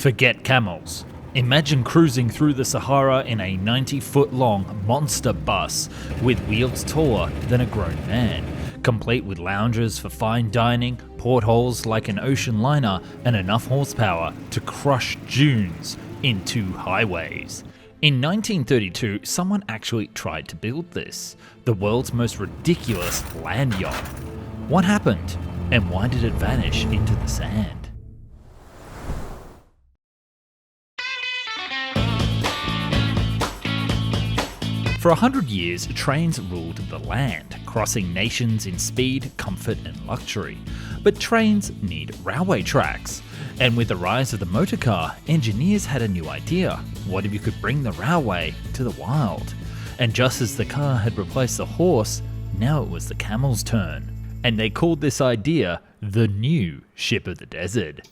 Forget camels. Imagine cruising through the Sahara in a 90-foot-long monster bus with wheels taller than a grown man, complete with lounges for fine dining, portholes like an ocean liner, and enough horsepower to crush dunes into highways. In 1932, someone actually tried to build this, the world's most ridiculous land yacht. What happened, and why did it vanish into the sand? For 100 years, trains ruled the land, crossing nations in speed, comfort and luxury. But trains need railway tracks. And with the rise of the motor car, engineers had a new idea. What if you could bring the railway to the wild? And just as the car had replaced the horse, now it was the camel's turn. And they called this idea the new ship of the desert.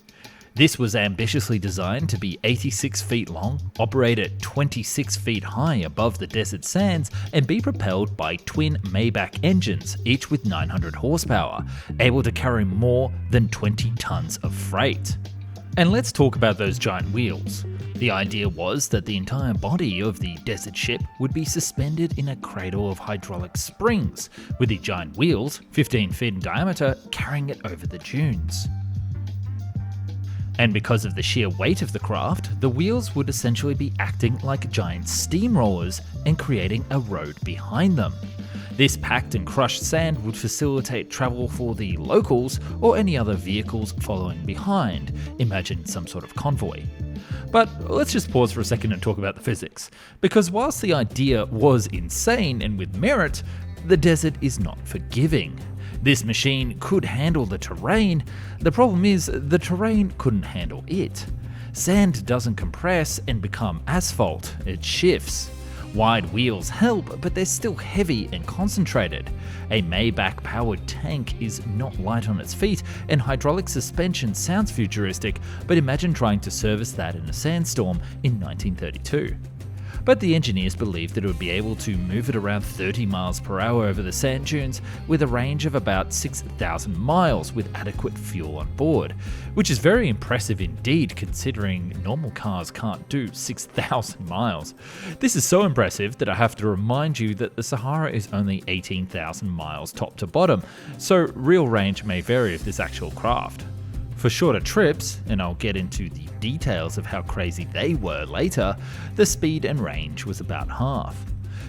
This was ambitiously designed to be 86 feet long, operate at 26 feet high above the desert sands, and be propelled by twin Maybach engines, each with 900 horsepower, able to carry more than 20 tons of freight. And let's talk about those giant wheels. The idea was that the entire body of the desert ship would be suspended in a cradle of hydraulic springs, with the giant wheels, 15 feet in diameter, carrying it over the dunes. And because of the sheer weight of the craft, the wheels would essentially be acting like giant steamrollers and creating a road behind them. This packed and crushed sand would facilitate travel for the locals or any other vehicles following behind. Imagine some sort of convoy. But let's just pause for a second and talk about the physics. Because whilst the idea was insane and with merit, the desert is not forgiving. This machine could handle the terrain. The problem is, the terrain couldn't handle it. Sand doesn't compress and become asphalt, it shifts. Wide wheels help, but they're still heavy and concentrated. A Maybach-powered tank is not light on its feet, and hydraulic suspension sounds futuristic, but imagine trying to service that in a sandstorm in 1932. But the engineers believed that it would be able to move at around 30 miles per hour over the sand dunes with a range of about 6,000 miles with adequate fuel on board, which is very impressive indeed considering normal cars can't do 6,000 miles. This is so impressive that I have to remind you that the Sahara is only 18,000 miles top to bottom, so real range may vary of this actual craft. For shorter trips, and I'll get into the details of how crazy they were later, the speed and range was about half.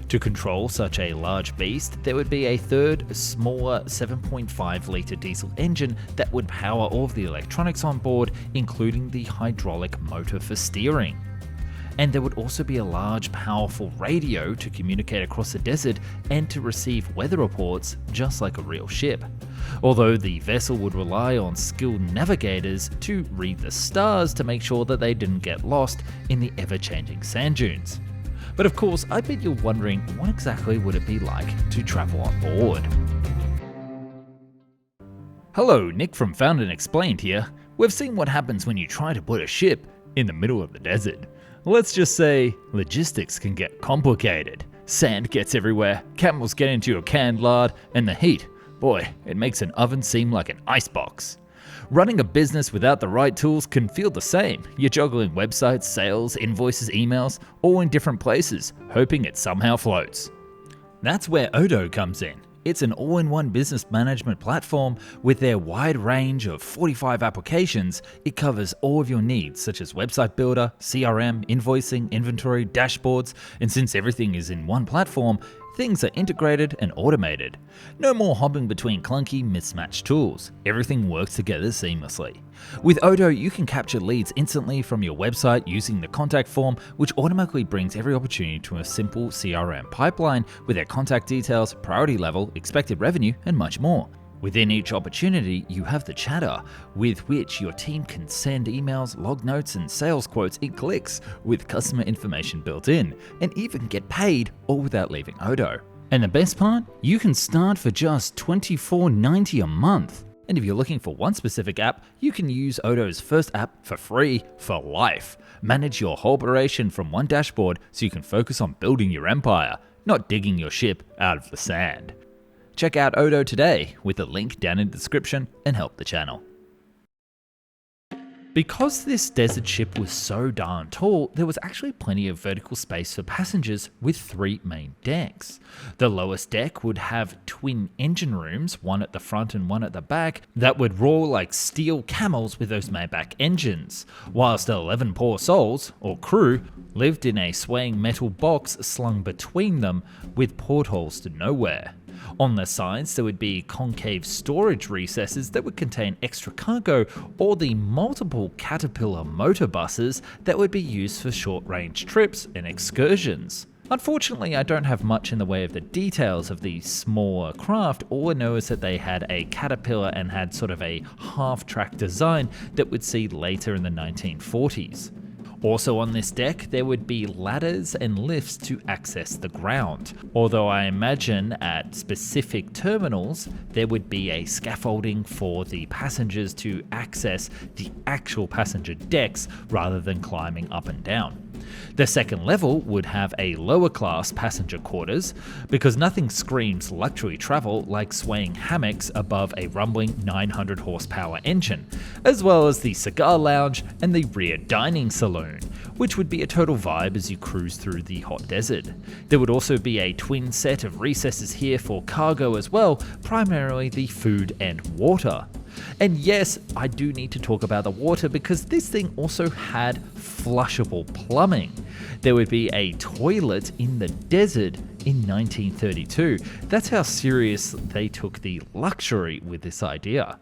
To control such a large beast, there would be a third, smaller 7.5 litre diesel engine that would power all of the electronics on board, including the hydraulic motor for steering. And there would also be a large, powerful radio to communicate across the desert and to receive weather reports just like a real ship. Although the vessel would rely on skilled navigators to read the stars to make sure that they didn't get lost in the ever-changing sand dunes. But of course, I bet you're wondering what exactly would it be like to travel on board. Hello, Nick from Found and Explained here. We've seen what happens when you try to put a ship in the middle of the desert. Let's just say logistics can get complicated. Sand gets everywhere, camels get into your canned lard, and the heat, boy, it makes an oven seem like an icebox. Running a business without the right tools can feel the same. You're juggling websites, sales, invoices, emails, all in different places, hoping it somehow floats. That's where Odoo comes in. It's an all-in-one business management platform with their wide range of 45 applications. It covers all of your needs such as website builder, CRM, invoicing, inventory, dashboards, and since everything is in one platform, things are integrated and automated. No more hopping between clunky, mismatched tools. Everything works together seamlessly. With Odoo, you can capture leads instantly from your website using the contact form, which automatically brings every opportunity to a simple CRM pipeline with their contact details, priority level, expected revenue, and much more. Within each opportunity, you have the chatter, with which your team can send emails, log notes, and sales quotes in clicks, with customer information built in, and even get paid all without leaving Odoo. And the best part? You can start for just $24.90 a month. And if you're looking for one specific app, you can use Odoo's first app for free for life. Manage your whole operation from one dashboard so you can focus on building your empire, not digging your ship out of the sand. Check out Odoo today with the link down in the description and help the channel. Because this desert ship was so darn tall, there was actually plenty of vertical space for passengers with 3 main decks. The lowest deck would have twin engine rooms, one at the front and one at the back, that would roar like steel camels with those Maybach engines, whilst 11 poor souls, or crew, lived in a swaying metal box slung between them with portholes to nowhere. On the sides, there would be concave storage recesses that would contain extra cargo, or the multiple Caterpillar motor buses that would be used for short-range trips and excursions. Unfortunately, I don't have much in the way of the details of the smaller craft. All I know is that they had a Caterpillar and had sort of a half-track design that we'd see later in the 1940s. Also on this deck, there would be ladders and lifts to access the ground, although I imagine at specific terminals there would be a scaffolding for the passengers to access the actual passenger decks rather than climbing up and down. The second level would have a lower class passenger quarters, because nothing screams luxury travel like swaying hammocks above a rumbling 900 horsepower engine, as well as the cigar lounge and the rear dining saloon, which would be a total vibe as you cruise through the hot desert. There would also be a twin set of recesses here for cargo as well, primarily the food and water. And yes, I do need to talk about the water because this thing also had flushable plumbing. There would be a toilet in the desert in 1932. That's how serious they took the luxury with this idea.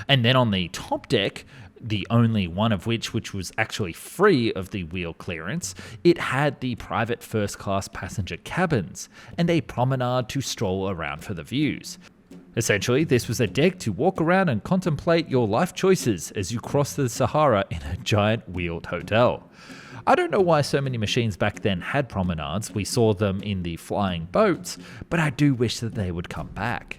And then on the top deck, the only one of which was actually free of the wheel clearance, it had the private first class passenger cabins and a promenade to stroll around for the views. Essentially, this was a deck to walk around and contemplate your life choices as you cross the Sahara in a giant wheeled hotel. I don't know why so many machines back then had promenades. We saw them in the flying boats, but I do wish that they would come back.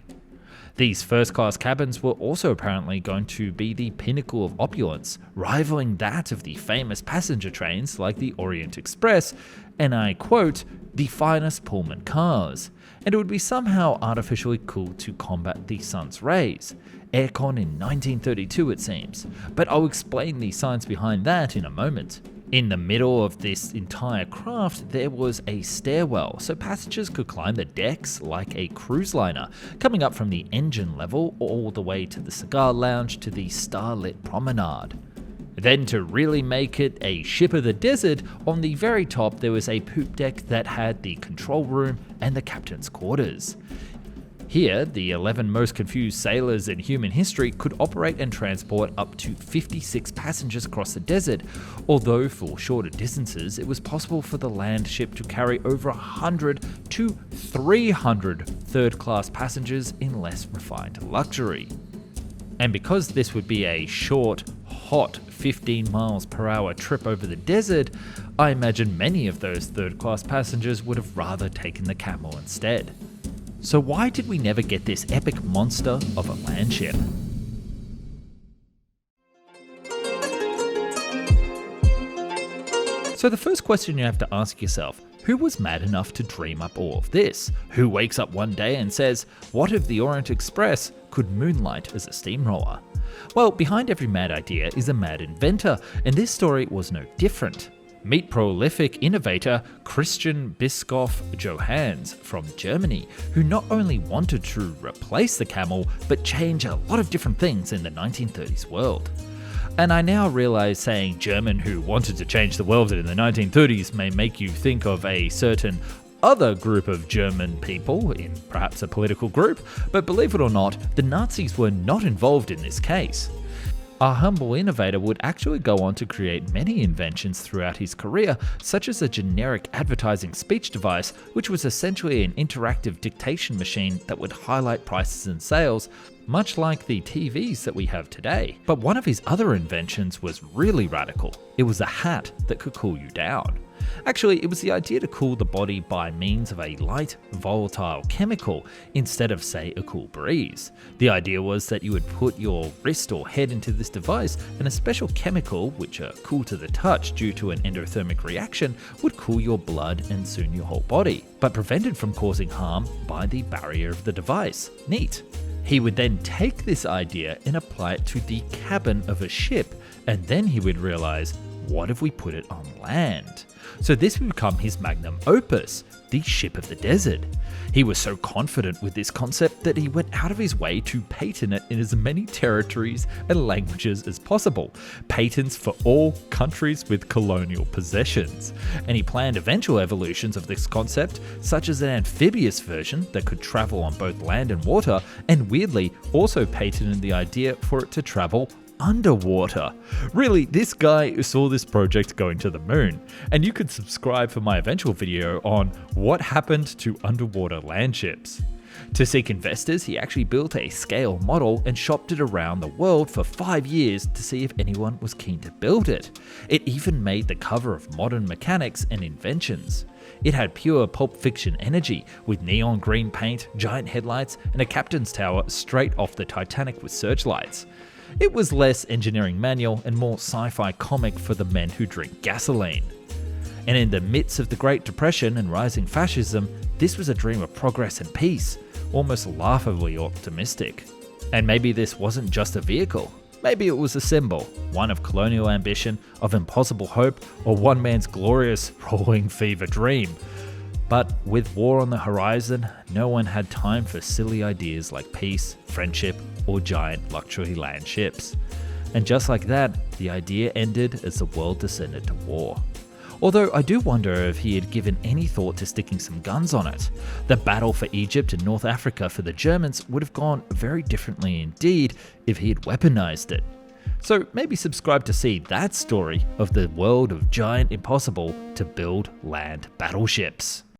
These first-class cabins were also apparently going to be the pinnacle of opulence, rivaling that of the famous passenger trains like the Orient Express, and I quote, the finest Pullman cars. And it would be somehow artificially cooled to combat the sun's rays. Aircon in 1932 it seems, but I'll explain the science behind that in a moment. In the middle of this entire craft, there was a stairwell, so passengers could climb the decks like a cruise liner, coming up from the engine level all the way to the cigar lounge to the starlit promenade. Then to really make it a ship of the desert, on the very top there was a poop deck that had the control room and the captain's quarters. Here, the 11 most confused sailors in human history could operate and transport up to 56 passengers across the desert, although for shorter distances it was possible for the land ship to carry over 100 to 300 third-class passengers in less refined luxury. And because this would be a short, hot 15 miles per hour trip over the desert, I imagine many of those third-class passengers would have rather taken the camel instead. So why did we never get this epic monster of a land ship? So the first question you have to ask yourself, who was mad enough to dream up all of this? Who wakes up one day and says, what if the Orient Express could moonlight as a steamroller? Well, behind every mad idea is a mad inventor, and this story was no different. Meet prolific innovator Christian Bischoff Johannes from Germany, who not only wanted to replace the camel, but change a lot of different things in the 1930s world. And I now realize saying German who wanted to change the world in the 1930s may make you think of a certain other group of German people, in perhaps a political group, but believe it or not, the Nazis were not involved in this case. Our humble innovator would actually go on to create many inventions throughout his career, such as a generic advertising speech device, which was essentially an interactive dictation machine that would highlight prices and sales, much like the TVs that we have today. But one of his other inventions was really radical. It was a hat that could cool you down. Actually, it was the idea to cool the body by means of a light, volatile chemical instead of, say, a cool breeze. The idea was that you would put your wrist or head into this device, and a special chemical, which are cool to the touch due to an endothermic reaction, would cool your blood and soon your whole body, but prevented from causing harm by the barrier of the device. Neat. He would then take this idea and apply it to the cabin of a ship, and then he would realize, what if we put it on land? So this would become his magnum opus, the ship of the desert. He was so confident with this concept that he went out of his way to patent it in as many territories and languages as possible, patents for all countries with colonial possessions. And he planned eventual evolutions of this concept, such as an amphibious version that could travel on both land and water, and weirdly also patented the idea for it to travel underwater. Really, this guy saw this project going to the moon, and you could subscribe for my eventual video on what happened to underwater land ships. To seek investors, he actually built a scale model and shopped it around the world for 5 years to see if anyone was keen to build it. It even made the cover of Modern Mechanics and Inventions. It had pure Pulp Fiction energy, with neon green paint, giant headlights, and a captain's tower straight off the Titanic with searchlights. It was less engineering manual and more sci-fi comic for the men who drink gasoline. And in the midst of the Great Depression and rising fascism, this was a dream of progress and peace, almost laughably optimistic. And maybe this wasn't just a vehicle. Maybe it was a symbol, one of colonial ambition, of impossible hope, or one man's glorious rolling fever dream. But with war on the horizon, no one had time for silly ideas like peace, friendship, or giant luxury land ships. And just like that, the idea ended as the world descended to war. Although I do wonder if he had given any thought to sticking some guns on it. The battle for Egypt and North Africa for the Germans would have gone very differently indeed if he had weaponized it. So maybe subscribe to see that story of the world of giant impossible to build land battleships.